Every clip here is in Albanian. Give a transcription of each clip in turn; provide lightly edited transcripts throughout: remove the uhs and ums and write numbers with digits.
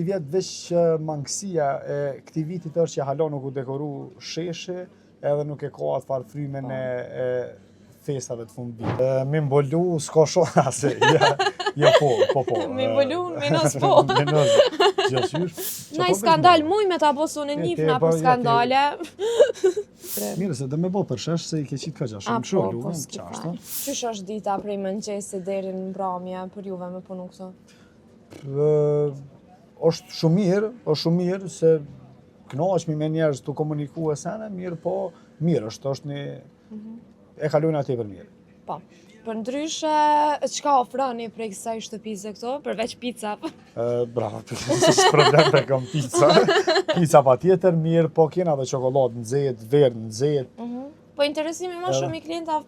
si vjet veç mangësia e këtij vitit është që hala nuk u dekoru sheshi, edhe nuk e ka atë farë frymen e festave të fund vitit. Mi mbolu s'ka shumë ase, ja po. Mi mbolu, minus po. Minus, gjësysh. Na i skandal muj me ta bosu në njifna për skandale. Mirë, se dhe me bo përshesh se i ke qitë këgja shumë shumë lume, qashtë. Qysh është dita prej mëngjesi deri në mbrëmje për juve me punu këto? është shumë mirë se kënaqemi me njerëz të komunikuar sene, mirë po mirë është një e kalojnë atë për mirë. Po. Për ndryshe, çka ofroni prej kësaj shtëpisë këto, përveç pica? Bravo, s'është problem për kam pica. Pica patjetër mirë, po kena edhe çokoladë nxehtë, verë nxehtë. Po interesimi më shumë i klientave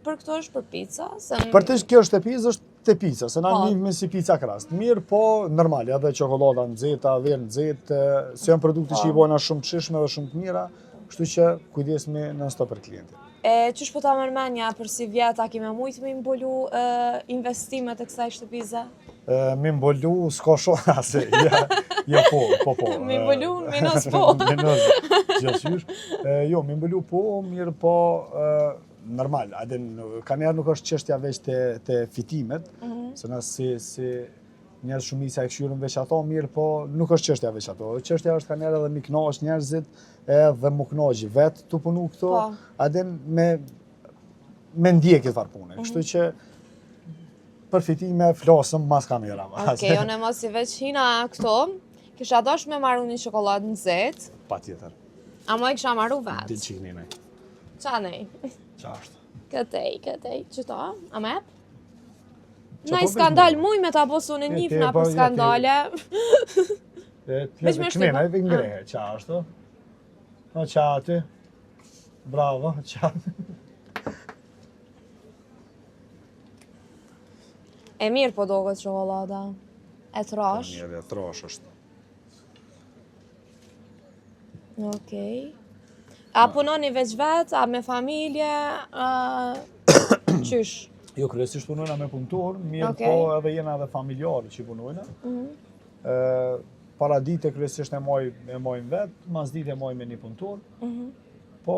për këto është për pica, Për të kjo shtëpisë është te pica, se na njihemi si pica krast. Mirë, po normal, edhe çokolada nxehta, verë nxehtë, se janë produkte që i bojna shumë të shishme dhe shumë të mira, kështu që kujdesemi non-stop për klientin. Qysh po ta mërmenja për si vjeta kime mujtë me mbolu investimet e kësaj shtëpize? Mi mbolu s'ka shumë ase, po. Mi mbolu minus po. Minus, gjësysh. Jo, mi mbolu po, mirë po, normal, ka njerë nuk është çështja veç të fitimet, se na si njerëz shumica e këshyrën veç ato, mirë po nuk është çështja veç ato. Çështja është ka njerë edhe mi kënaq njerëzit, edhe më kënaqi vetë të punu këto, me ndjekje farë pune. Kështu që për fitime flasëm mas kamerave. Okej, unë mos i veç hina këto, kisha dosh me marru një çokoladë nxehtë. Patjetër. Ama i kisha marru vetë. Dilçini nej. Qa nej? Qashtë. Këtej, qëto, a me? Na i skandal muj me ta bosu në njifna për skandale. Kënena i vingrehe, qashtë. No qati. Bravo, qati. E mirë po doket çokolada. E trash. Mirë, e trash është. Okej. A punoni veç vetë, a me familje, qysh? Jo, kryesisht punojna me punëtor, mirë po edhe jena edhe familjarë që punojna. Para dite kryesisht e mojnë vetë, mas dite e mojnë me një punëtor, po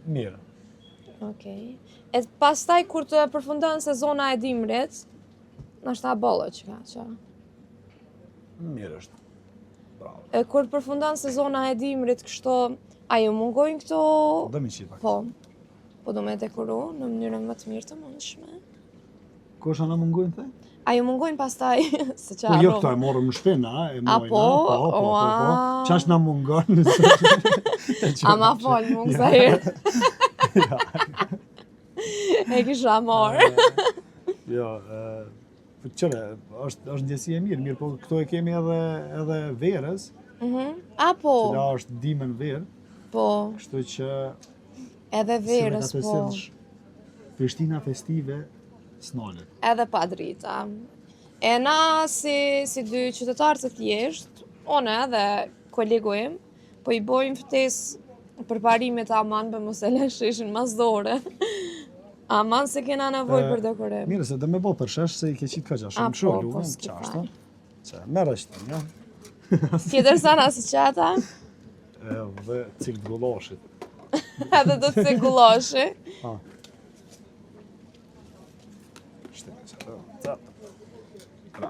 mirë. Okej. E pastaj kur të përfundon sezona e dimrit, nështë ta bollë që ka që? Mirë është. Bravo. E kur përfundon sezona e dimrit kështu, a ju mungojnë këto? Dhe mi qipa. Po do me dekuru në mënyrën më të mirë të mundshme. Kusha në mungojnë the? A ju mungojnë pastaj se qa Po jo këto e morëm në shpina, e mojna, po. Qash në mungon? A ma falë mungë sa herë. E kisha morë. Jo, qëre, është ndjesi e mirë, po këto e kemi edhe verës. A po? Cila është dimën verë. Po. Kështu që... Edhe verës, po. Prishtina festive s'nalet. Edhe pa drita. E na si dy qytetarë të thjesht, one edhe kolegu im, po i bojmë ftesë për parimet aman për mos e lëshishin mas dore. Aman se kena nevoj për dekorim. Mirë, se dhe me bo përshesh se i ke qitë këgja shumë shumë lume, qashtë. Që, merë është, ja. Tjetër sana si qata? Dhe cikë gullashit. Edhe do të cikë gullashi?